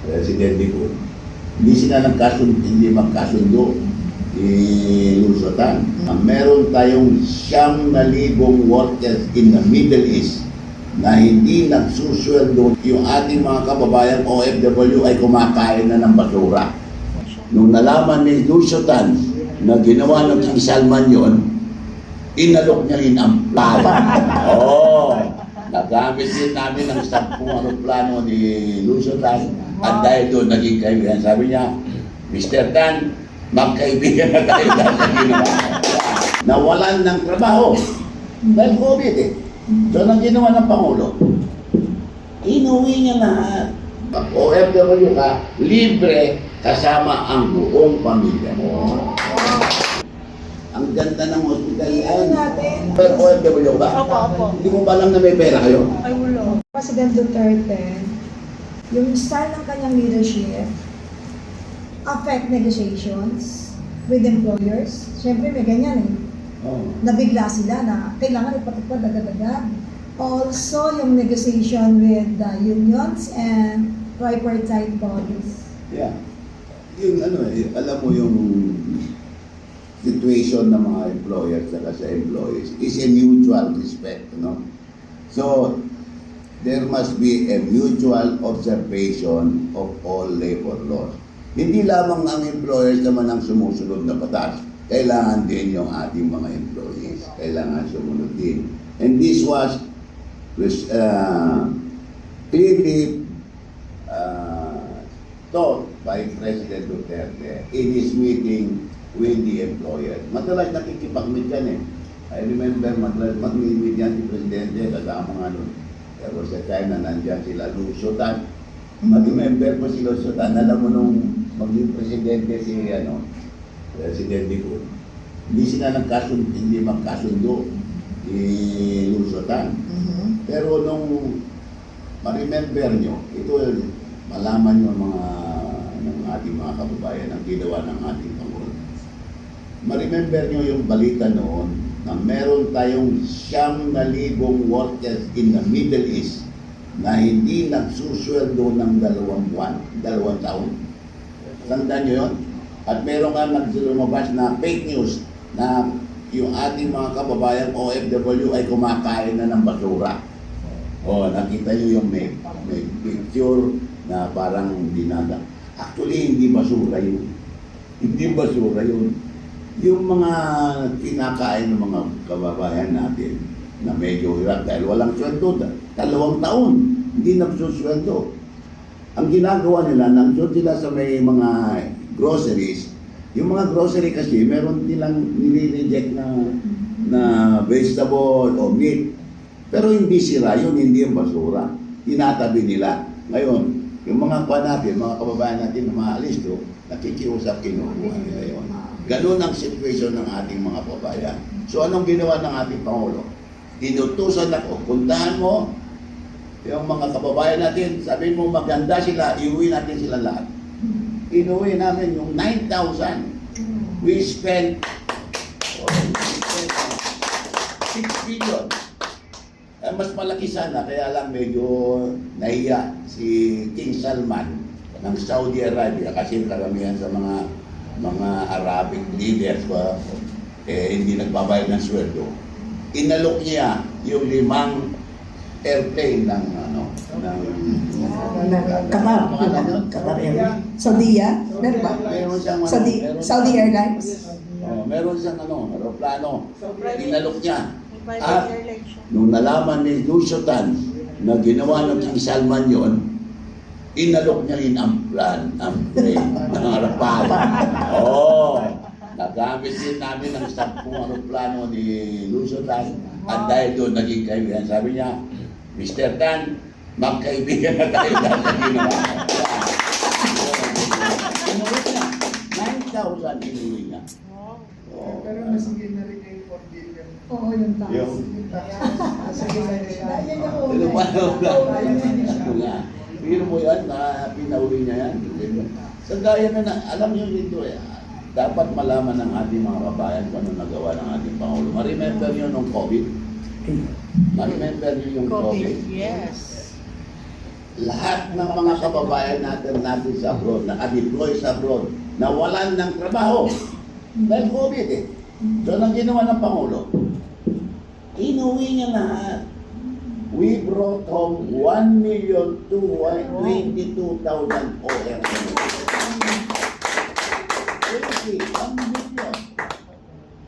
Presidente ko, hindi sila hindi magkasundo ilusotan. Meron tayong 9,000 workers in the Middle East na hindi nagsusweldo. Yung ating mga kababayan OFW ay kumakain na ng basura. Nung nalaman ni Lusotan na ginawa ng King Salman yon, inalok niya rin ang plano. Nagamit din namin ang 10 plano ni Lusotan at dahil doon naging kaibigan. Sabi niya, Mr. Dan, magkaibigan na tayo dahil sa ginawa. Nawalan ng trabaho dahil COVID eh. So, nang ginawa ng Pangulo, inuwi niya lahat. Pag OFW ka, libre kasama ang buong pamilya mo. Ang ganda ng hospital yan. Pero OFW ba? Opo. Hindi mo ba alam na may pera kayo? Ay, wala. President Duterte, yung style ng kanyang leadership, affect negotiations with employers. Siyempre may ganyan eh. Nabigla sila na kailangan ipatupad agad-agad. Also, yung negotiation with the unions and tripartite bodies. Yeah. Yung alam mo yung situation ng mga employers at sa employees is a mutual respect, no? So, there must be a mutual observation of all labor laws. Hindi lamang ang employers naman ang sumusunod na batas. Kailangan din yung ating mga employees. Kailangan sumunod din. And this was clearly taught by President Duterte in his meeting with the employers. Madalas nakikipag-meet yan eh. I remember madalas mag-meet yan si Presidente kasama nga nun. There was a time na nandyan sila Lusotan. Mag-remember po si Lusotan. Alam mo nung maging Presidente si Presidente ko, hindi sila hindi magkasundo Lusotan. Pero nung ma-remember nyo, ito malaman nyo ng ating mga kababayan ang ginawa ng ating Pangulo. Ma-remember nyo yung balita noon na meron tayong 9,000 workers in the Middle East na hindi nagsusweldo ng 2 taon. Tandaan nyo yun? At meron nga lumabas na fake news na yung ating mga kababayan OFW ay kumakain na ng basura. Nakita nyo yung may picture na parang dinada. Actually, hindi basura yun. Hindi basura yun. Yung mga kinakain ng mga kababayan natin na medyo hirap dahil walang sweldo, 2 taon, hindi nagsusweldo. Ang ginagawa nila, nandun sila sa may mga groceries. Yung mga grocery kasi, meron nilang nire-reject na vegetable o meat. Pero hindi sira yun, hindi yung basura. Tinatabi nila. Ngayon, yung mga mga kababayan natin na maalis doon, nakikiusap, kinukuha nila yun. Ganun ang situation ng ating mga kababayan. So anong ginawa ng ating Pangulo? Inutusan ako, puntahan mo yung mga kababayan natin, sabihin mo maganda sila, iuwi natin sila lahat. Inuwi namin yung 9,000. We spent 6 billion. Mas malaki sana, kaya lang medyo nahiya si King Salman ng Saudi Arabia kasi karamihan sa mga Arabic leaders hindi nagbabayad ng sweldo. Inalok niya yung 5 airplane ng Qatar Airlines. Saudiya? Meron ba? Meron siyang Saudi Airlines? meron siyang aeroplano. Inalok niya. Private At airline siya. nung nalaman ni Lusotan na ginawa ng King Salman yon, inalok niya rin ang plane ng harapan. Nagamit din namin ang 10 plano ni Lusotan at dahil doon naging kaibigan. Sabi niya, Mr. Dan, magkaibigan na tayo dahil sa ginawa. Inuwi niya. 9,000 inuwi niya. Pero nasingin na rin yung 4 billion. Oo, yung tax. Nasingin na rin siya. Ayan yung Ano una. ba? Ano nga? Pero mo yan, pinauwi niya yan. Sa gaya na, alam niyo dito dapat malaman ng ating mga kabayan kung ano nagawa ng ating Pangulo. Ma-remember niyo nung COVID? Ma-remember niyo yung COVID? Yes. lahat ng mga kababayan natin sa abroad, naka-deploy sa abroad, nawalan ng trabaho. Dahil COVID eh. So, ang ginawa ng Pangulo, inuwi niya lahat. We brought home 1,222,000 OFW. 1 million.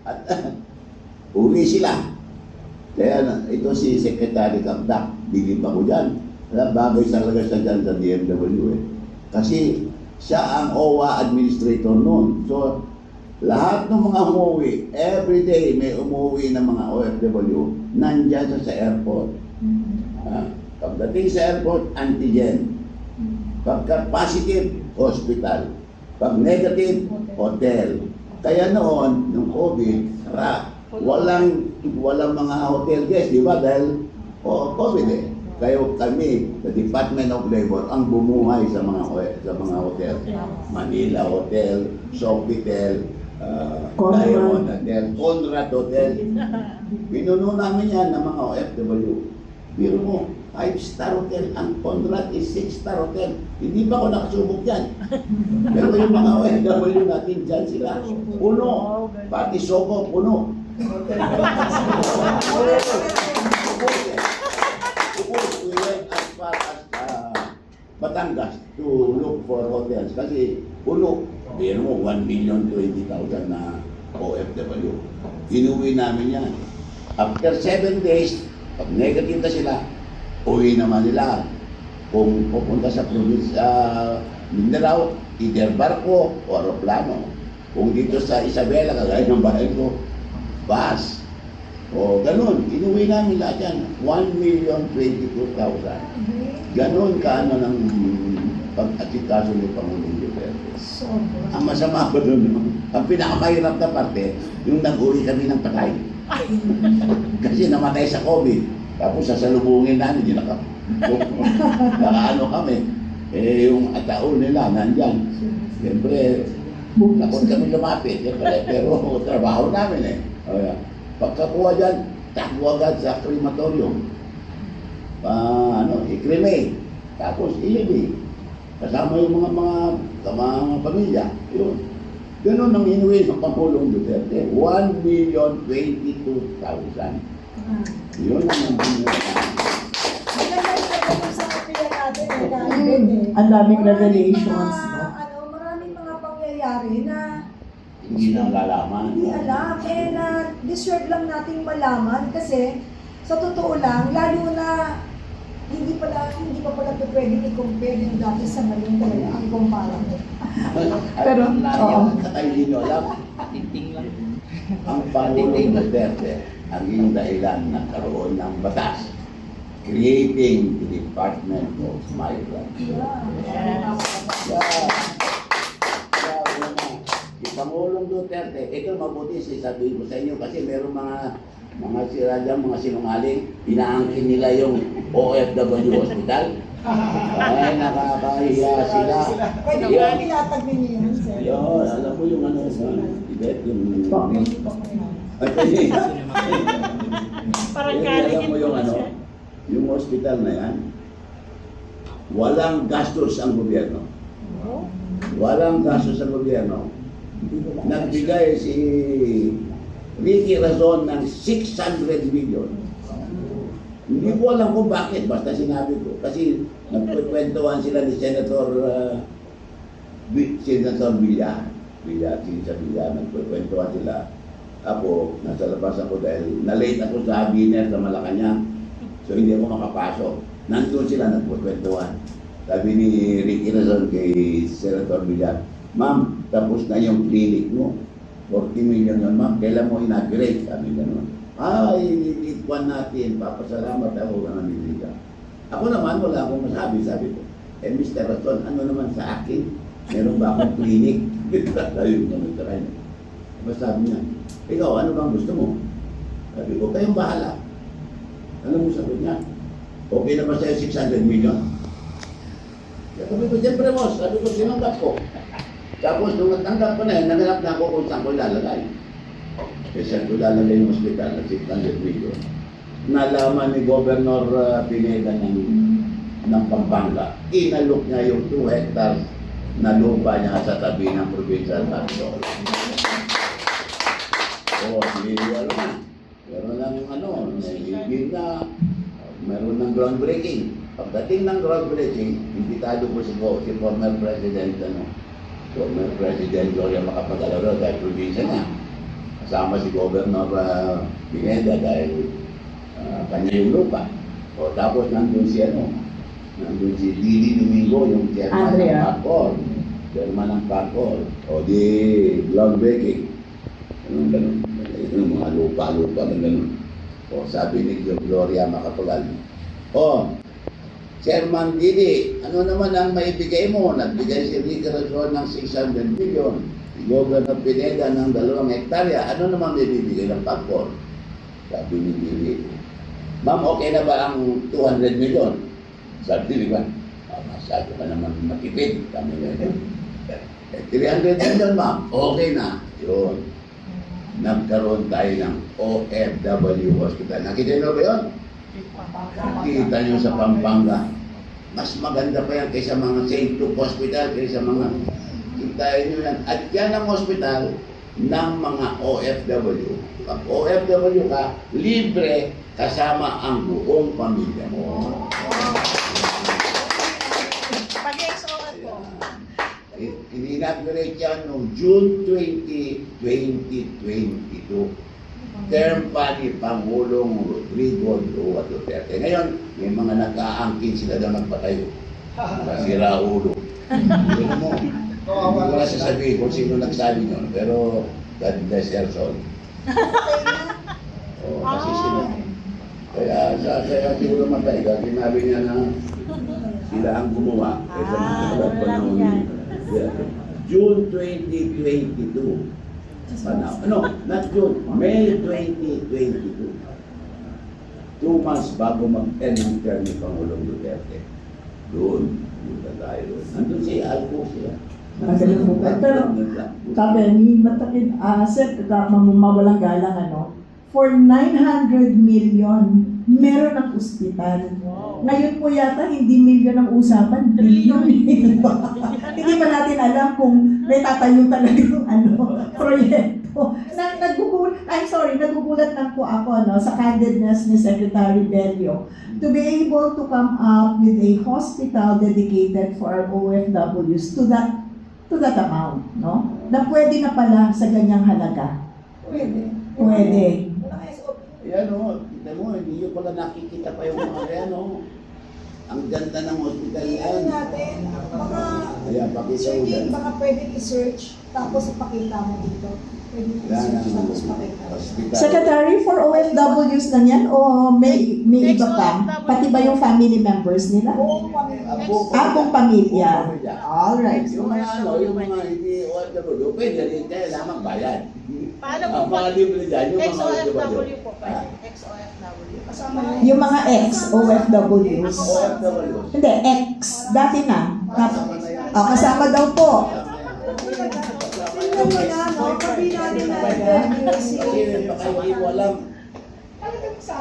At uwi sila. Kaya ito si Secretary Kapdak, bilib ako dyan. Bagay talaga siya dyan sa DMW eh. Kasi siya ang OWA administrator noon. So, lahat ng mga umuwi, every day may umuwi ng mga OFW, nandyan siya sa airport. Pagdating sa airport, antigen. Pagka positive, hospital. Pag negative, hotel. Kaya noon, nung COVID, walang mga hotel guests, di ba? Dahil COVID eh. Kaya kami, the Department of Labor, ang bumuhay sa mga hotel. Manila Hotel, Sofitel, Diamond Hotel, Conrad Hotel. Pinuno namin yan ng mga OFW. Biro mo, 5-star hotel, ang Conrad is 6-star hotel. Hindi pa ako nakasubok dyan. Pero yung mga OFW natin dyan sila, puno. Pati Sogo, puno. We went as far as Batangas to look for hotels kasi puno. Biro mo, 1,020,000 na OFW. Inuwi namin yan. After 7 days, pag negative na sila, uwi naman nila. Kung pupunta sa probinsya, Mindanao, either barko o aeroplano. Kung dito sa Isabela, kagaya ng bahay ko, bus. O ganun, inuwi namin lahat yan. 1,022,000. Ganun kaano ng pag-atikaso ni Pangulong Duterte. Ang masama ko doon, ang pinakamahirap na parte, yung nag-uwi kami ng patay. Kasi namatay sa COVID. Tapos sasalubungin namin, yun nakaano kami. Eh, yung ataon nila, nandyan. Siyempre, takot kami lumapit. Siyempre, pero trabaho namin eh. Pagkakuha dyan, takbo agad sa crematorium. I-cremate. Tapos ilibig. Kasama yung mga pamilya. Yun. Ganun ang inuwi ng Pangulong Duterte. 1,022,000. Yun ang Ang daming revelations, no? Maraming mga pangyayari na hindi na lalaman. hindi alam. Deserve lang nating malaman kasi sa totoo lang, lalo na hindi pa pala pwede i-compare yung dati sa ngayon talaga ang comparable. Pero, oo. Hindi nyo alam, ang Pangulong Duterte, ang yung dahilan na karoon ng batas, creating the Department of Migrants. Si Pangulong Duterte, ito mabuti sabihin ko sa inyo kasi meron mga sira dyan, mga sinungaling, inaangkin nila yung OFW Hospital. Ay, nakakahiya sila. Pwede mo Yan. nilatag ninyo yun, sir? Yun, alam mo yung Tibet, yung... Ay, Parang alam mo yung yung hospital na yan, walang gastos ang gobyerno. Walang gastos ang gobyerno. Nagbigay si Ricky Razon ng 600 million. Hindi ko alam kung bakit, basta sinabi ko. Kasi nagkwentuhan sila ni Senator Villar. Nagkwentuhan sila. Ako, nasa labas ako dahil na-late ako sa dinner sa Malacanang. So hindi ako makapasok. Nandun sila nagkwentuhan. Sabi ni Ricky Razon kay Senator Villar, "Ma'am, tapos na yung clinic mo. 40 million yun, ma'am. Kailan mo inaugurate?" Sabi gano'n. Ilikuan natin. Papasalamat ako ng nililiga. Ako naman, wala akong masabi, sabi ko. Mr. Razon, ano naman sa akin? Meron ba akong clinic? Ayun naman sa kanya. Sabi niya, ikaw, ano bang gusto mo? Sabi ko, kayong bahala. Ano mo sabi niya? Okay na ba sa'yo 600 million? Sabi ko, siyempre boss, sabi ko, sinanggap ko. Tapos nung natanggap ko na yun, naganap na ako kung saan ko ilalagay. Kasi saan ko ilalagay yung hospital na 600 million. Nalaman ni Governor Pineda ng ng Pampanga. Inalok niya yung 2 hectares na lupa niya sa tabi ng provincial capital. O, di ano na. Meron ng may meron ng groundbreaking. Pagdating ng groundbreaking, invitado po si former President, former President Gloria Macapagal-Arroyo dahil probinsya niya. Kasama si Governor Pineda dahil kanya yung lupa. O tapos nandun si Didi Domingo, yung chairman ng PACOR. Chairman ng PACOR. O di groundbreaking. Ganun. Yung mga lupa, ganun. O sabi ni Gloria Macapagal, Chairman Didi, ano naman ang maibigay mo? Nagbigay si Ricky Razon ng 600 million. Si Governor Pineda ng 2 hektarya. Ano naman may bibigay ng PACOR? Sabi ni Didi, ma'am, okay na ba ang 200 million? Sabi ni ba? Masyado ka naman matipid. Kami na 300 million, ma'am. Okay na. Yun. Nagkaroon tayo ng OFW Hospital. Nakita nyo ba yun? Kita nyo sa Pampanga. Mas maganda pa yan kaysa mga St. Luke Hospital, kaysa mga... Kita nyo yan. At yan ang hospital ng mga OFW. Pag OFW ka, libre kasama ang buong pamilya mo. Pag-exoan po. In-inaugurate yan noong June 20, 2022. Term pa ni Pangulong Rodrigo Roa Duterte. Ngayon, may mga nag-aangkin sila daw nagpatayo. Nasira ulo. Hindi mo. Hindi ko na sasabihin kung sino nagsabi nyo. Pero, God bless your soul. Kasi sila. Kaya hindi ko naman tayo. Sinabi niya na sila ang gumawa. Kaya sa mga panahon niya. June 2022. Not June, May 2022. 2 months bago mag-end ng term ni Pangulong Duterte. Doon tayo doon. Nandun si Alpo sila. Magaling po. Pero, sabi ni Matakid, Sir, mawalang galang, for 900 million, meron ng ospital. Ngayon po yata, hindi million ang usapan, billion. Hindi pa natin alam kung may tatayo talaga yung proyekto. Nagugulat lang po ako sa candidness ni Secretary Bello to be able to come up with a hospital dedicated for our OFWs to that amount, na pwede na pala sa ganyang halaga. Pwede. Ayan kita mo, hindi nyo pala nakikita pa yung mga ang ganda ng hospital yan. natin, baka, Ayan, pakita Sir mo Jim, dyan. baka pwede i-search, tapos ipakita mo dito. Pwede i-search, tapos pakita mo. Hospital. Secretary, for OFWs lang yan o may iba pa? Pati ba yung family members nila? Buong pamilya. Buong pamilya. Alright. Yung mga hindi OFW, pwede rin kaya lamang bayad. Paano Ang po? mga libre dyan, yung mga Ex-OFW po. Ha? Ex-OFW. Kasama na Yung mga ex-OFWs. OFW. Hindi, ex. Dati na. Kasama daw po. Tingnan mo na, kabila din natin. Kasi baka hindi mo alam,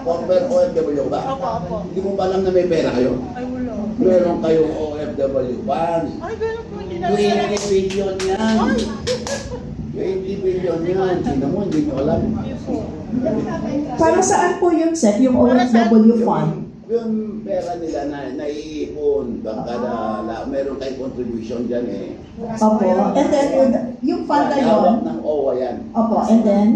former OFW ba? Opo. Hindi mo ba alam na may pera kayo? Ay, wala. Meron kayong OFW funds. Ay, gano'n po. Hindi na 20 billion yan. 20 billion yan. Sino mo, hindi nyo alam. Para saan po yun, Seth, yung OFW fund? Yung pera nila na naiipon, baka meron kayong contribution dyan Opo. And then, yung fund na yun, Hawak ng OWA yan. opo, and then,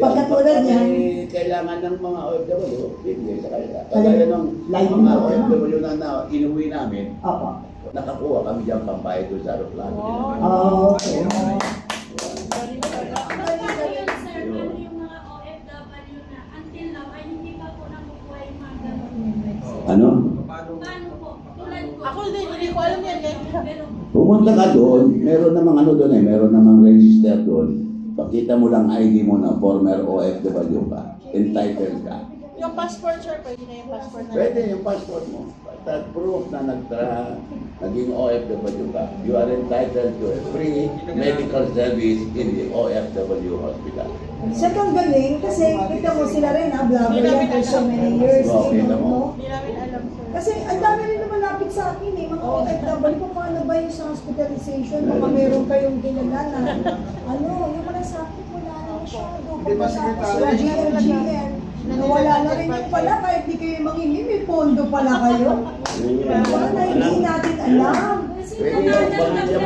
pagkatulad niyan, Kailangan ng mga OFW, bibigay sa kanila. Kagaya ng mga OFW na inuwi namin, opo. nakakuha kami dyan pambayad doon sa aeroplano. Okay. Yung mga OFW na until now ay hindi pa po nakukuha yung mga ganun. Ano? Paano po? Tulad ko. Ako hindi ko alam yan. Pero Pumunta ka doon, meron namang doon meron namang register doon. Pakita mo lang ID mo na former OFW ka. Entitled ka. Yung passport, sir, pwede na yung passport na. Pwede yung passport mo. That proof na naging OFW ka. You are entitled to a free medical service in the OFW hospital. Second galing, kasi kita mo sila rin, vlogger yan for so many years. Oo, kita mo. No? Hindi namin alam, sir. Kasi ang dami rin naman lumapit sa akin eh, mga OFW, kung paano ba yung sa hospitalization, baka meron kayong kilala na, yung mga sa akin, wala na masyado. Di ba, Pagkatapos Secretary? yung GL, nawala na rin yung pala, kahit di kayo mangingi, may pondo pala kayo. Baka na hindi natin alam. Kasi Pwede yung pamilya mo